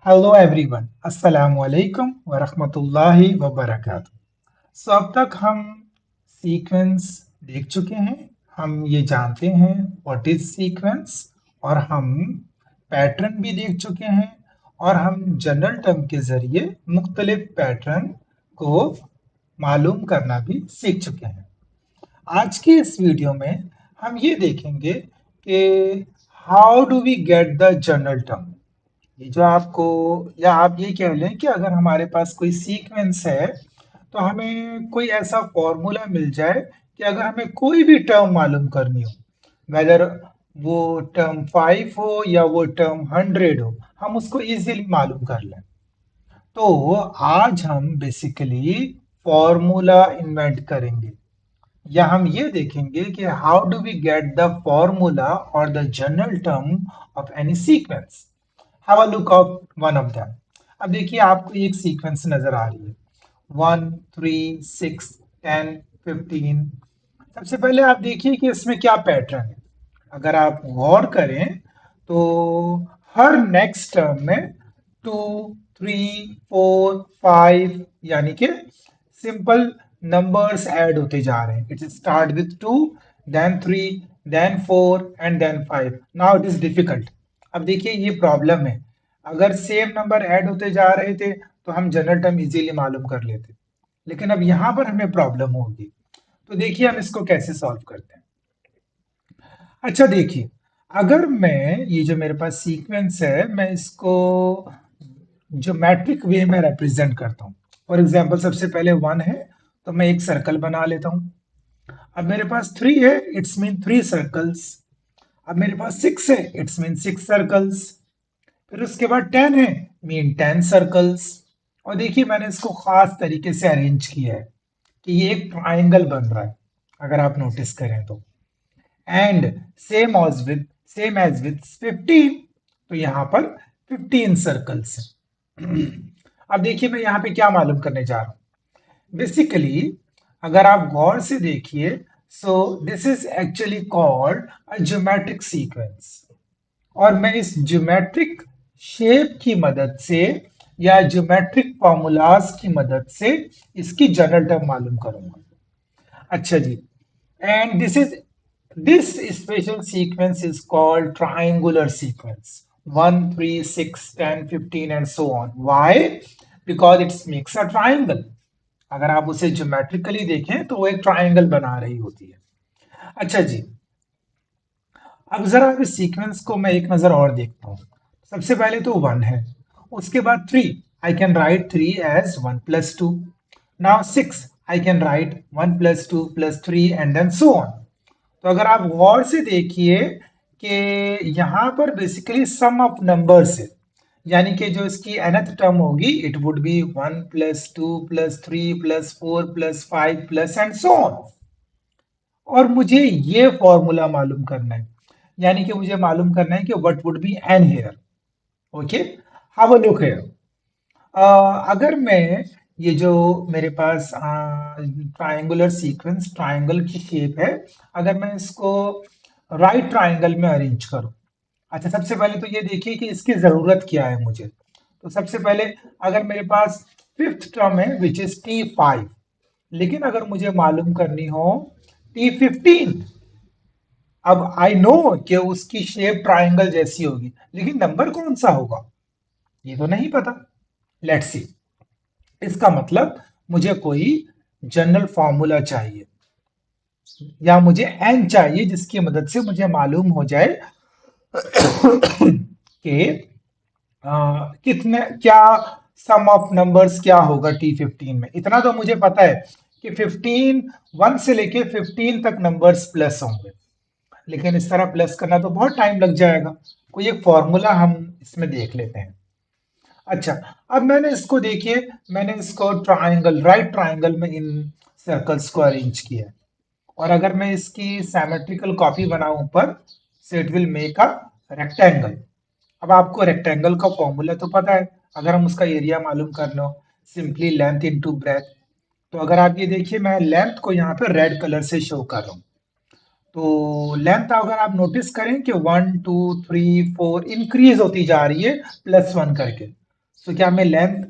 Hello everyone, अस्सलामु अलैकुम व रहमतुल्लाहि व बरकातुहू। अब तक हम सीक्वेंस देख चुके हैं। हम ये जानते हैं व्हाट इज सीक्वेंस, और हम पैटर्न भी देख चुके हैं, और हम जनरल टर्म के जरिए मुख्तलिफ पैटर्न को मालूम करना भी सीख चुके हैं। आज की इस वीडियो में हम ये देखेंगे कि how do we get the general term. ये जो आपको, या आप ये कह लें कि अगर हमारे पास कोई सीक्वेंस है तो हमें कोई ऐसा फॉर्मूला मिल जाए कि अगर हमें कोई भी टर्म मालूम करनी हो, वेदर वो टर्म 5 हो या वो टर्म 100 हो, हम उसको इजीली मालूम कर लें। तो आज हम बेसिकली फॉर्मूला इन्वेंट करेंगे, या हम ये देखेंगे कि how do we get the formula और the general term of any sequence. Have a look of one of them. अब देखिए, आपको एक सीक्वेंस नजर आ रही है, 1 3 6 10 15। सबसे पहले आप देखिए कि इसमें क्या पैटर्न है। अगर आप गौर करें तो हर नेक्स्ट टर्म में 2 3 4 5 यानी कि सिंपल नंबर्स ऐड होते जा रहे हैं। It start with 2, then 3, then 4 and then 5। Now it is difficult. अब देखिए, ये प्रॉब्लम है। अगर सेम नंबर ऐड होते जा रहे थे तो हम जनरल टर्म इजीली मालूम कर लेते, लेकिन अब यहां पर हमें प्रॉब्लम होगी। तो देखिए हम इसको कैसे सॉल्व करते हैं। अच्छा देखिए, अगर मैं ये जो मेरे पास सीक्वेंस है, मैं इसको ज्योमेट्रिक वे में रिप्रेजेंट करता हूँ। फॉर एग्जांपल, सबसे पहले 1 है तो मैं एक सर्कल बना लेता हूँ। अब मेरे पास 3 है, इट्स मीन 3 सर्कल्स। अब मेरे पास 6 है, इट्स मीन 6 सर्कल्स। फिर उसके बाद 10 है, मीन 10 सर्कल्स। और देखिए मैंने इसको खास तरीके से अरेंज किया है कि ये एक ट्राइंगल बन रहा है, अगर आप नोटिस करें तो। एंड सेम एज विथ 15, तो यहां पर 15 सर्कल्स हैं। अब देखिए मैं यहां पे क्या मालूम करने जा रहा हूं। बेसिकली अगर आप गौर से देखिए, so this is actually called a geometric sequence. और मैं इस ज्योमेट्रिक शेप की मदद से या ज्योमेट्रिक फॉर्मूलाज की मदद से इसकी जनरल टर्म मालूम करूंगा। अच्छा जी, and this special sequence is called triangular sequence. 1 3 6 10 15 and so on. Why? Because it makes a triangle. अगर आप उसे ज्योमेट्रिकली देखें तो वो एक ट्राइंगल बना रही होती है। अच्छा जी, अब जरा इस सीक्वेंस को मैं एक नजर और देखता हूँ। सबसे पहले तो 1 है, उसके बाद 3। I can write 3 as 1 plus 2। Now 6, I can write 1 plus 2 plus 3 and then so on. तो अगर आप गौर से देखिए कि यहाँ पर बेसिकली सम ऑफ नंबर्स है, यानी कि जो इसकी nth टर्म होगी it would be 1 plus 2 plus 3 plus 4 plus 5 plus and so on. और मुझे ये फॉर्मूला मालूम करना है, यानी कि मुझे मालूम करना है कि what would be n here. Okay, have a look here. अगर मैं ये जो मेरे पास ट्राइंगुलर सीक्वेंस, ट्राइंगल की शेप है, अगर मैं इसको राइट ट्राइंगल में अरेंज करूं। अच्छा, सबसे पहले तो ये देखिए कि इसकी जरूरत क्या है मुझे। तो सबसे पहले अगर मेरे पास फिफ्थ टर्म है विच इज T5, लेकिन अगर मुझे मालूम करनी हो T15, अब आई नो कि उसकी शेप ट्राइंगल जैसी होगी, लेकिन नंबर कौन सा होगा ये तो नहीं पता। Let's see. इसका मतलब मुझे कोई जनरल फॉर्मूला चाहिए, या मुझे एन चाहिए जिसकी मदद से मुझे मालूम हो जाए कि कितने, क्या सम ऑफ नंबर्स क्या होगा T15 में। इतना तो मुझे पता है कि 15, 1 से लेके 15 तक नंबर्स प्लस होंगे, लेकिन इस तरह प्लस करना तो बहुत टाइम लग जाएगा। कोई एक फॉर्मूला हम इसमें देख लेते हैं। अच्छा, अब मैंने इसको देखिए, मैंने इसको ट्राइंगल, राइट ट्राइंगल में इन सर्कल्स को अरेंज किया है। और अगर मैं इसकी सैमेट्रिकल कॉपी बनाऊं ऊपर, so it will make a rectangle. अब आपको रेक्टेंगल का फॉर्मूला तो पता है, अगर हम उसका एरिया मालूम करना हो, सिंपली लेंथ इनटू ब्रेथ। तो अगर आप ये देखिए, मैं लेंथ को यहाँ पे रेड कलर से शो कर रहा हूँ। तो लेंथ अगर आप नोटिस करें कि 1 2 3 4 इंक्रीज होती जा रही है +1 करके। सो क्या मैं लेंथ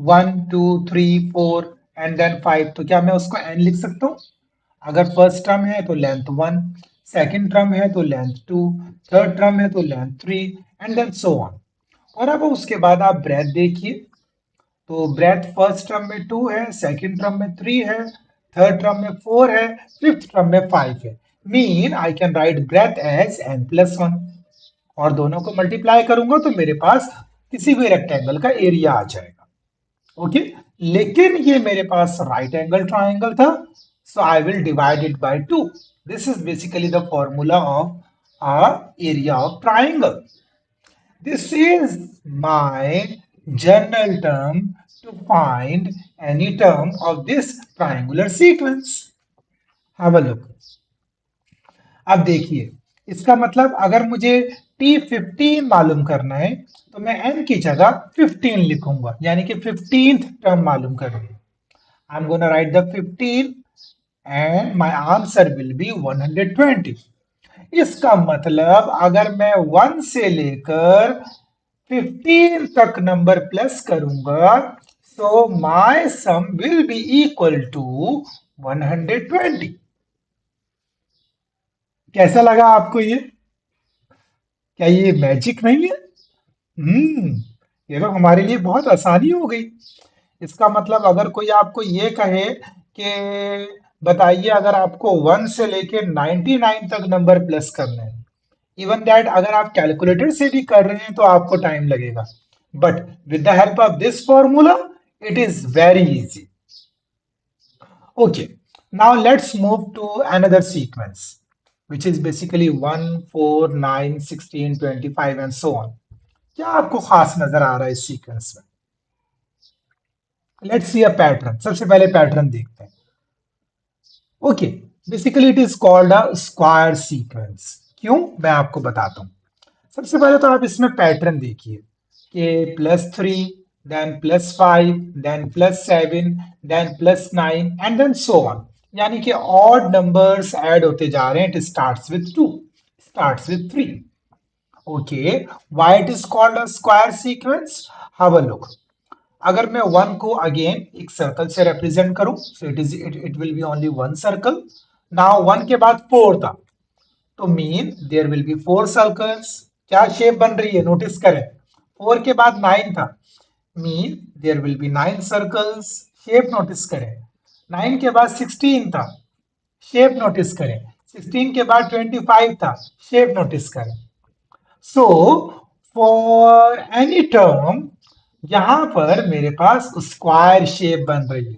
1 2 3 4 एंड देन 5, तो क्या मैं उसको n लिख सकता हूँ? अगर फर्स्ट टर्म है तो लेंथ 1, सेकंड टर्म है तो लेंथ 2, थर्ड टर्म है तो length 3 and then so on. और अब उसके बाद आप ब्रेथ देखिए, तो ब्रेथ फर्स्ट टर्म में 2 है, सेकंड टर्म में 3 है, थर्ड टर्म में 4 है, फिफ्थ टर्म में 5 है। Mean I can write breadth as n+1, और दोनों को मल्टीप्लाई करूंगा तो मेरे पास किसी भी रेक्टेंगल का एरिया आ जाएगा। ओके, लेकिन ये मेरे पास राइट एंगल ट्राइंगल था, so I will divide it by 2। This is basically the formula of a area of triangle. This is my general term to find any term of this triangular sequence. Have a look. अब देखिए, इसका मतलब अगर मुझे T15 मालूम करना है तो मैं n की जगह 15 लिखूंगा, यानी कि 15th टर्म मालूम करनी है। I am gonna right the 15 and my answer will be 120। इसका मतलब अगर मैं 1 से लेकर 15 तक नंबर प्लस करूंगा, so my sum will be equal to 120। कैसा लगा आपको ये? क्या ये मैजिक नहीं है? हम्म, ये तो हमारे लिए बहुत आसानी हो गई। इसका मतलब अगर कोई आपको ये कहे कि बताइए अगर आपको 1 से लेके 99 तक नंबर प्लस करना है, इवन दैट अगर आप कैलकुलेटर से भी कर रहे हैं तो आपको टाइम लगेगा, but with the help of this formula it is very easy. Okay, now let's move to another sequence, which is basically 1 4 9 16 25 and so on। क्या आपको खास नजर आ रहा है इस सीक्वेंस में? Let's see a pattern. सबसे पहले पैटर्न देखते हैं। Okay, basically it is called a square sequence. क्यों, मैं आपको बताता हूं। सबसे पहले तो आप इसमें पैटर्न देखिए कि +3, then +5, then +7, then +9 and then so on. यानी कि ऑड नंबर्स ऐड होते जा रहे हैं। It starts with 2, starts with 3। Okay, why it is called a square sequence? Have a look. अगर मैं 1 को अगेन एक सर्कल से रिप्रेजेंट करूं, so it will be only one circle. Now 1 के बाद 4 था, तो mean there will be 4 circles. क्या शेप बन रही है, नोटिस करें। 4 के बाद 9 था, mean there will be 9 circles. Shape notice करें। 9 के बाद 16 था, शेप नोटिस करें। 16 के बाद 25 था, शेप नोटिस करें। सो फॉर एनी टर्म यहां पर मेरे पास स्क्वायर शेप बन रही है।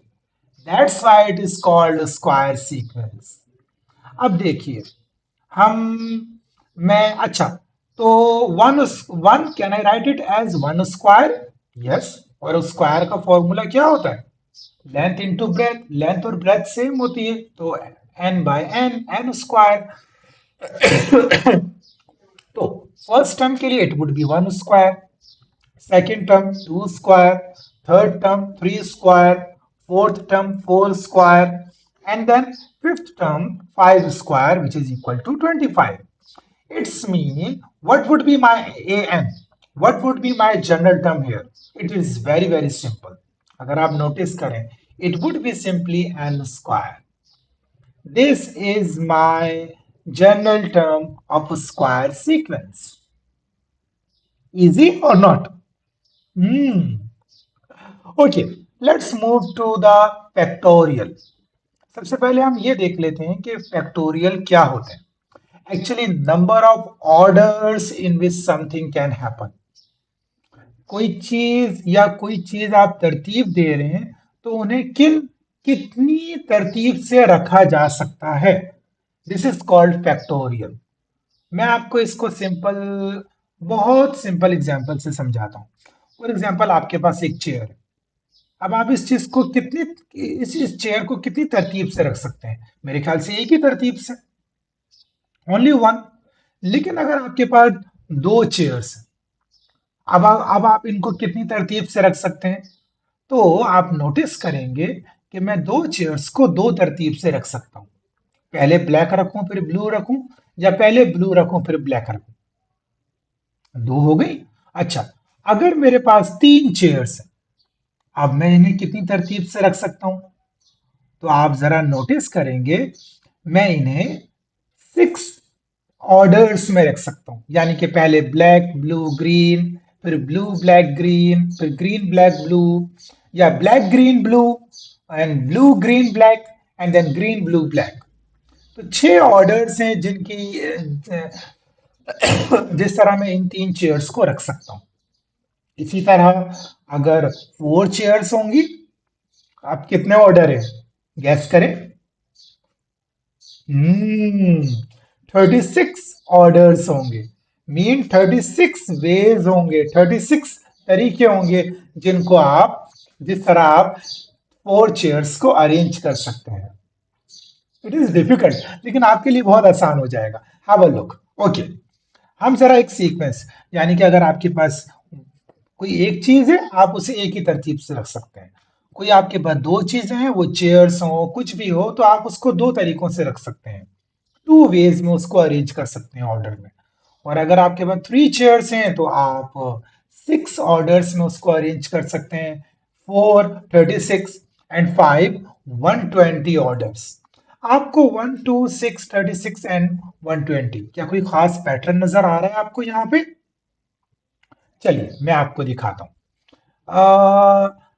That's why it is called square sequence. अब देखिए, हम मैं अच्छा, तो one one can I write it as 1 square? Yes. और स्क्वायर का फॉर्मूला क्या होता है? Length into breadth. लेंथ और ब्रेथ सेम होती है, तो n by n, n square. तो फर्स्ट टर्म के लिए it would be 1 square, second term 2 square, third term 3 square, fourth term 4 square and then fifth term 5 square which is equal to 25। It's mean what would be my an? What would be my general term here? It is very very simple. अगर आप notice करें, it would be simply n square. This is my general term of a square sequence. Easy or not? Hmm. Okay, let's move to the factorial. सबसे पहले हम ये देख लेते हैं कि फैक्टोरियल क्या होता है। Actually, number of orders in which something can happen. कोई चीज या कोई चीज आप तरतीब दे रहे हैं, तो उन्हें कितनी तरतीब से रखा जा सकता है, दिस इज कॉल्ड फैक्टोरियल। मैं आपको इसको सिंपल, बहुत सिंपल एग्जांपल से समझाता हूँ। फॉर एग्जांपल, आपके पास एक चेयर है। अब आप इस चीज को इस चेयर को कितनी तरतीब से रख सकते हैं? मेरे ख्याल से एक ही तरतीब से, ओनली वन। लेकिन अगर आपके पास दो चेयर्स, अब आप इनको कितनी तरतीब से रख सकते हैं? तो आप नोटिस करेंगे कि मैं दो चेयर्स को दो तरतीब से रख सकता हूं। पहले ब्लैक रखूं फिर ब्लू रखूं, या पहले ब्लू रखूं फिर ब्लैक रखूं। दो हो गई। अच्छा, अगर मेरे पास 3 चेयर्स हैं, अब मैं इन्हें कितनी तरतीब से रख सकता हूं? तो आप जरा नोटिस करेंगे, मैं इन्हें 6 ऑर्डर्स में रख सकता हूं। यानी कि पहले ब्लैक ब्लू ग्रीन, फिर ब्लू ब्लैक ग्रीन, फिर ग्रीन ब्लैक ब्लू, या black green blue and blue green black and then green blue black. तो 6 ऑर्डर्स हैं जिनकी जिस तरह मैं इन 3 चेयर्स को रख सकता हूं। इसी तरह अगर 4 चेयर्स होंगी, आप कितने ऑर्डर है गैस करें? 36 ऑर्डर्स होंगे। मीन 36 वेज होंगे, 36 तरीके होंगे जिनको आप, जिस तरह आप 4 चेयर्स को अरेंज कर सकते हैं। इट इज डिफिकल्ट, लेकिन आपके लिए बहुत आसान हो जाएगा। Have a look. ओके, हम जरा एक सीक्वेंस, यानी कि अगर आपके पास कोई एक चीज है, आप उसे एक ही तरतीब से रख सकते हैं। कोई आपके पास 2 चीजें हैं, वो चेयर्स हो कुछ भी हो, तो आप उसको 2 तरीकों से रख सकते हैं। 2 वेज में उसको अरेंज कर सकते हैं ऑर्डर में। और अगर आपके पास 3 चेयर्स हैं तो आप 6 ऑर्डर्स में उसको अरेंज कर सकते हैं। 4 36 एंड 5 120 ऑर्डर्स। आपको 1 2 6 36 एंड 120, क्या कोई खास पैटर्न नजर आ रहा है आपको यहाँ पे? चलिए मैं आपको दिखाता हूँ।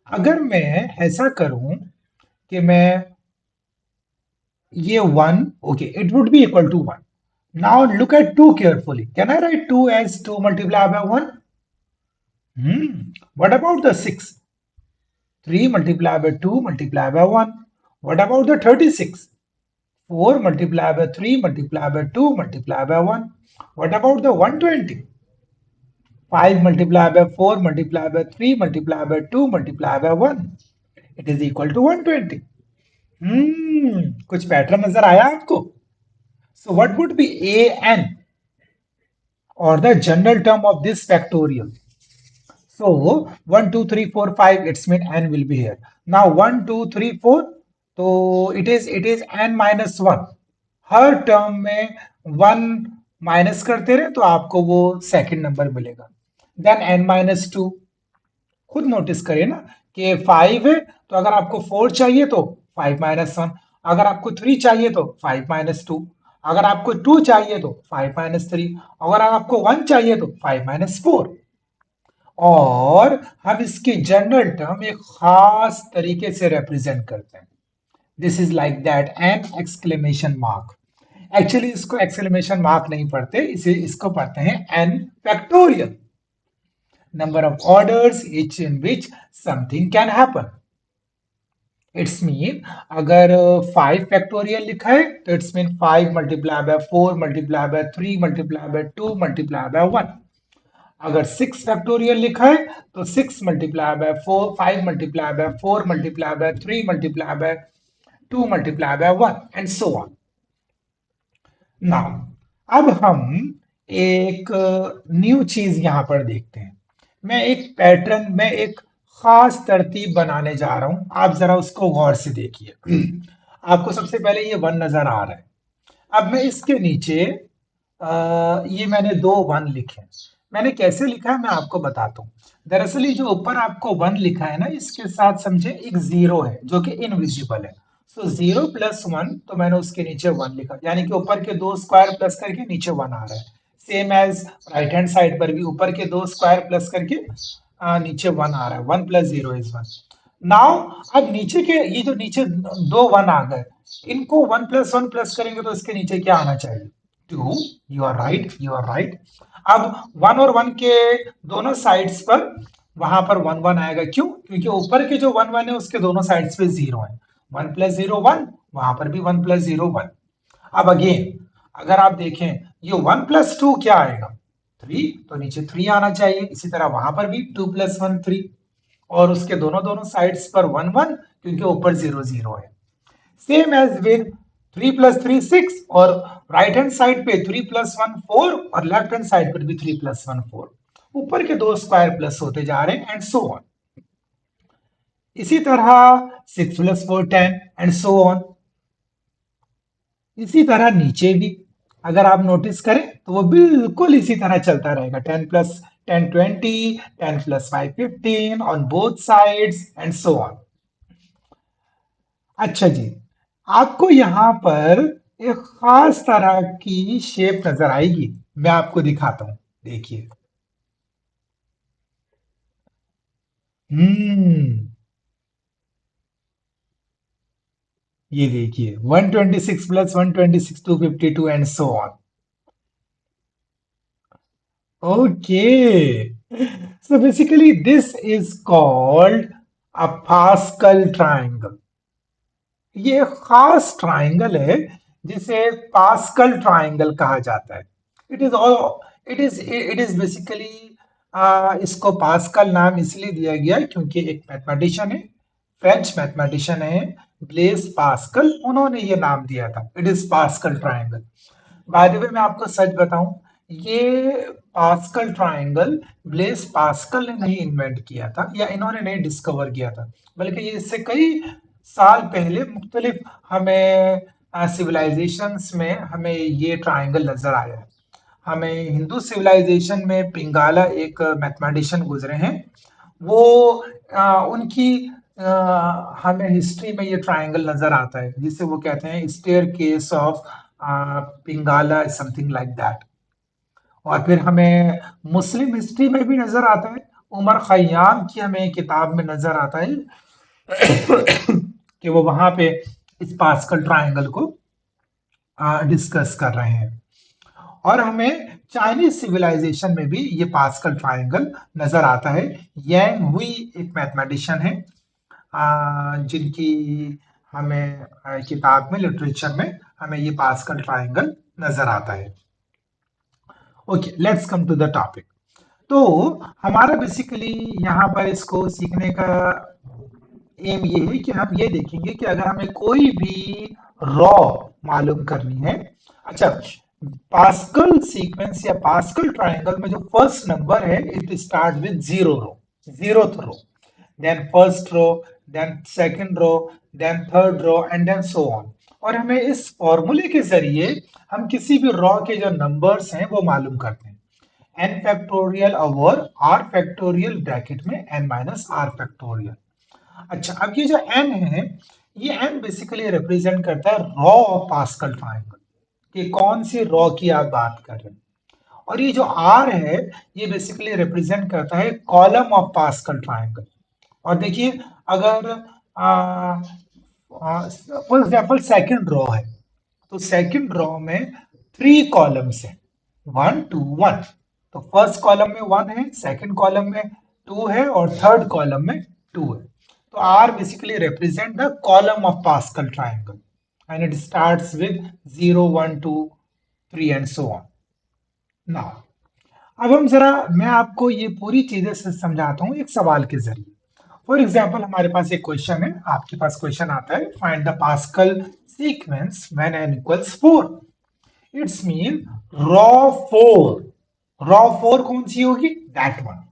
अगर मैं ऐसा करूं कि मैं ये 1, okay, it would be equal to 1। Now look at 2 carefully. Can I write 2 as 2 multiply by 1? What about the 6? 3 multiplied by 2 multiplied by 1. What about the 36? 4 multiplied by 3 multiplied by 2 multiplied by 1. What about the 120? 5 multiplied by 4 multiplied by 3 multiplied by 2 multiplied by 1. It is equal to 120. कुछ pattern नजर आया आपको? So what would be an or the general term of this factorial? So 1 2 3 4 5, it's mean n will be here. Now 1 2 3 4, so it is n minus 1। Her term में 1 minus करते रहे तो आपको वो सेकंड नंबर मिलेगा। देन n माइनस 2, खुद notice करिए ना कि 5 है, तो अगर आपको 4 चाहिए तो 5 माइनस 1, अगर आपको 3 चाहिए तो 5 माइनस 2, अगर आपको 2 चाहिए तो 5 माइनस 3, अगर आपको 1 चाहिए तो 5 माइनस 4। और हम इसकी जनरल टर्म एक खास तरीके से रिप्रेजेंट करते हैं। This is like that, an exclamation mark. Actually इसको एक्सक्लेमेशन मार्क नहीं पढ़ते, इसे इसको पढ़ते हैं n factorial, number of orders each in which something can happen. It's mean अगर 5 फैक्टोरियल लिखा है तो it's mean 5 multiply by 4 multiply by 3 multiply by 2 multiply by 1। अगर 6 फैक्टोरियल लिखा है तो 6 multiply by 4, 5 multiply by 4 multiply by 3 multiply by 2 multiply by 1 and so on. Now अब हम एक न्यू चीज यहां पर देखते हैं। मैं एक पैटर्न में एक खास तरतीब बनाने जा रहा हूं, आप जरा उसको गौर से देखिए। आपको सबसे पहले ये 1 नजर आ रहा है। अब मैं इसके नीचे ये मैंने 2 1 लिखे। मैंने कैसे लिखा है मैं आपको बताता हूँ। दरअसल ये जो ऊपर आपको 1 लिखा है ना, इसके साथ समझे एक 0 है जो कि इनविजिबल है। सो 0 प्लस 1, तो मैंने उसके नीचे 1 लिखा, यानी कि ऊपर के 2 स्क्वायर प्लस करके नीचे 1 आ रहा है। Same as right hand side पर भी ऊपर के 2 स्क्वायर प्लस करके नीचे 1 आ रहा है। 1 प्लस 0 इज 1। नाउ अब नीचे के ये जो नीचे 2 1 आ गए, इनको 1 प्लस 1 प्लस करेंगे तो इसके नीचे क्या आना चाहिए? 2। You are right, you are right. अब 1 और 1 के दोनों साइड्स पर वहां पर 1 1 आएगा। क्यों? क्योंकि ऊपर के जो 1 1 है उसके दोनों साइड्स पे 0 है। 1 प्लस 0 1, वहां पर भी 1 प्लस 0 1। अब अगेन अगर आप देखें, ये 1 प्लस 2 क्या आएगा? 3, तो नीचे 3 आना चाहिए। इसी तरह वहां पर भी 2 प्लस 1 3, और उसके दोनों दोनों साइड्स पर 1 1, क्योंकि ऊपर 0 0 है। सेम एज विद 3 प्लस 3 6, और राइट हैंड साइड पे 3 प्लस 1 4, और लेफ्ट हैंड साइड पर भी 3 प्लस 1 4। ऊपर के 2 स्क्वायर प्लस होते जा रहे हैं एंड सो ऑन। इसी तरह 6 प्लस 4 10 एंड सो ऑन। इसी तरह नीचे भी अगर आप नोटिस करें तो वो बिल्कुल इसी तरह चलता रहेगा। 10 plus 10 20, 10 plus 5 15 on both sides and so on. अच्छा जी, आपको यहाँ पर एक खास तरह की शेप नजर आएगी। मैं आपको दिखाता हूं, देखिए। हम्म, ये देखिए 126 plus 126 252 and so on. Okay. So basically, this is called a Pascal triangle. ये खास ट्राइंगल है जिसे पास्कल ट्राइंगल कहा जाता है। It is all it is basically इसको पास्कल नाम इसलिए दिया गया क्योंकि एक मैथमेटिशियन है, फ्रेंच मैथमेटिशियन है, ब्लेस पास्कल, उन्होंने ये नाम दिया था। It is pascal triangle. By the way मैं आपको सच बताऊं, ये पास्कल ट्राइंगल ब्लेस पास्कल ने नहीं इन्वेंट किया था या इन्होंने नहीं डिस्कवर किया था, बल्कि ये इससे कई साल पहले मुख्तलिफ हमें सिविलाइजेशंस में हमें ये ट्राइंगल नजर आया है। हमें हिंदू सिविलाइजेशन में पिंगाला एक मैथमेटिशियन गुजरे हैं। वो उनकी हमें हिस्ट्री में ये ट्राइंगल नजर आता है जिसे वो कहते हैं staircase of Pingala, something like that. और फिर हमें मुस्लिम हिस्ट्री में भी नजर आता है, उमर खयाम की हमें किताब में नजर आता है कि वो वहां पे इस पास्कल ट्राइंगल को डिस्कस कर रहे हैं। और हमें चाइनीज सिविलाइजेशन में भी ये पास्कल ट्राइंगल नजर आता है। यांग हुई एक मैथमेटिशियन है जिनकी हमें किताब में, लिटरेचर में हमें ये पास्कल ट्राइंगल नजर आता है। Okay, let's come to the topic. तो हमारा बेसिकली यहाँ पर इसको सीखने का एम ये है कि हम ये देखेंगे कि अगर हमें कोई भी रॉ मालूम करनी है। अच्छा, पास्कल सीक्वेंस या पास्कल ट्राइंगल में जो फर्स्ट नंबर है it start with zero row, zeroth row, then first row, then second row, then third row and then so on. और हमें इस फॉर्मूले के जरिए हम किसी भी रॉ के जो नंबर्स हैं वो मालूम करते हैं। n factorial over r factorial bracket में n माइनस r फैक्टोरियल। अच्छा, अब ये जो n है, ये n बेसिकली रिप्रेजेंट करता है रॉ ऑफ पास्कल ट्राइंगल, कि कौन सी रॉ की आप बात कर रहे हैं। और ये जो r है, ये बेसिकली रिप्रेजेंट करता है कॉलम ऑफ पास्कल ट्राइंगल। और देखिए, अगर फॉर एग्जाम्पल सेकंड रो है, तो सेकंड रो में 3 कॉलम्स हैं, 1 2 1। तो फर्स्ट कॉलम में 1 है, सेकंड कॉलम में 2 है और थर्ड कॉलम में 2 है। तो R basically represent the column of pascal triangle and it starts with 0 1 2 3 and so on. Now अब हम जरा, मैं आपको ये पूरी चीजें से समझाता हूँ एक सवाल के जरिए। फॉर एग्जाम्पल, हमारे पास एक क्वेश्चन है, आपके पास क्वेश्चन आता है, find the pascal sequence when n equals 4। It's mean raw 4। Raw 4 कौन सी होगी? That one.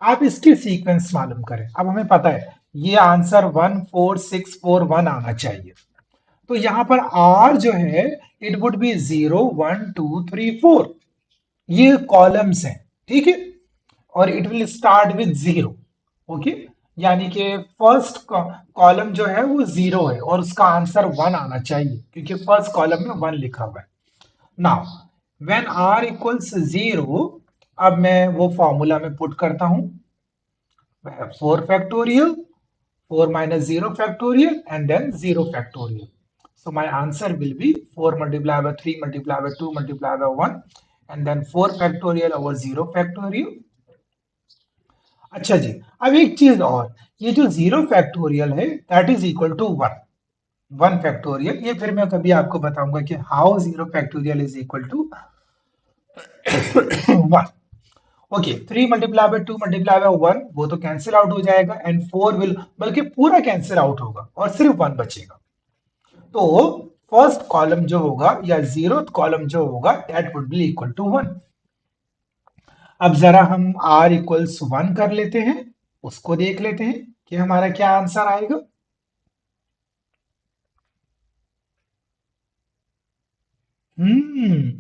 आप इसकी सीक्वेंस मालूम करें। अब हमें पता है ये आंसर 1 4 6 4 1 आना चाहिए। तो यहां पर आर जो है, इट वुड बी 0 1 2 3 4। ये कॉलम्स हैं, ठीक है। और it will start with 0। Okay, यानी कि फर्स्ट कॉलम जो है वो 0 है और उसका आंसर 1 आना चाहिए क्योंकि फर्स्ट कॉलम में 1 लिखा हुआ है। नाउ व्हेन r इक्वल्स 0, अब मैं वो फॉर्मूला में पुट करता हूं, 4 factorial, 4 minus 0 factorial and then 0 factorial. So my answer will be 4 multiplied by 3 multiplied by 2 multiplied by 1 and then 4 factorial over 0 factorial. अच्छा जी, अब एक चीज और, ये जो 0 फैक्टोरियल है that is equal to 1। 1 factorial, ये फिर मैं कभी आपको बताऊंगा कि how 0 factorial is equal to 1। Okay, 3 multiply by 2 multiply by 1 वो तो कैंसिल आउट हो जाएगा एंड 4 विल, बल्कि पूरा कैंसिल आउट होगा और सिर्फ 1 बचेगा। तो फर्स्ट कॉलम जो होगा या जीरोथ कॉलम जो होगा that would be equal to 1। अब जरा हम r इक्वल्स 1 कर लेते हैं, उसको देख लेते हैं कि हमारा क्या आंसर आएगा।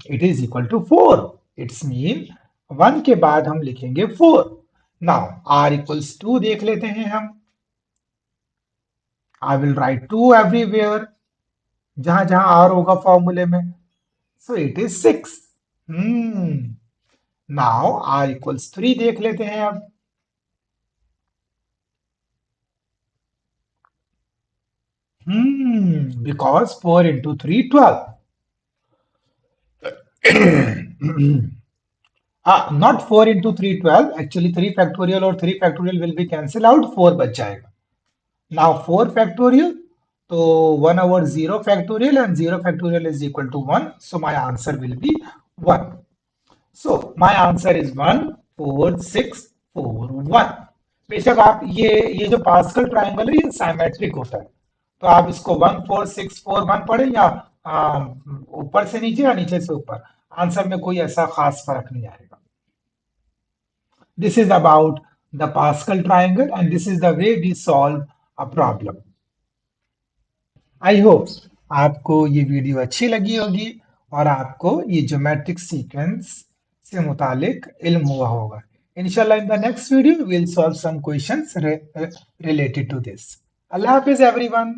It is equal to 4। It's mean 1 के बाद हम लिखेंगे 4। नाउ r इक्वल्स 2 देख लेते हैं हम। आई विल राइट 2 एवरीवेयर, जहां जहां r होगा फॉर्मूले में। So it is 6। Hmm now r equals 3 देख लेते हैं अब। Because 4 into 3 12। Not 4 into 3 12, actually 3 factorial और 3 factorial will be cancel out, 4 बच जाएगा। नाउ 4 factorial, तो 1 over 0 factorial and 0 factorial is equal to 1. So my answer will be 1. So my answer is 1 4 6 4 1। बेशक आप ये जो पास्कल ट्रायंगल है ये साइमेट्रिक होता है, तो आप इसको 1 4 6 4 1 पढ़े या ऊपर से नीचे या नीचे से ऊपर, आंसर में कोई ऐसा खास फर्क नहीं आएगा। This is about the Pascal triangle and this is the way we solve a problem. I hope आपको ये वीडियो अच्छी लगी होगी और आपको ये ज्योमेट्रिक सीक्वेंस से मुतालिक इल्म हुआ होगा। इंशाल्लाह in the next video will solve some questions related to this. अल्लाह हाफिज एवरीवन।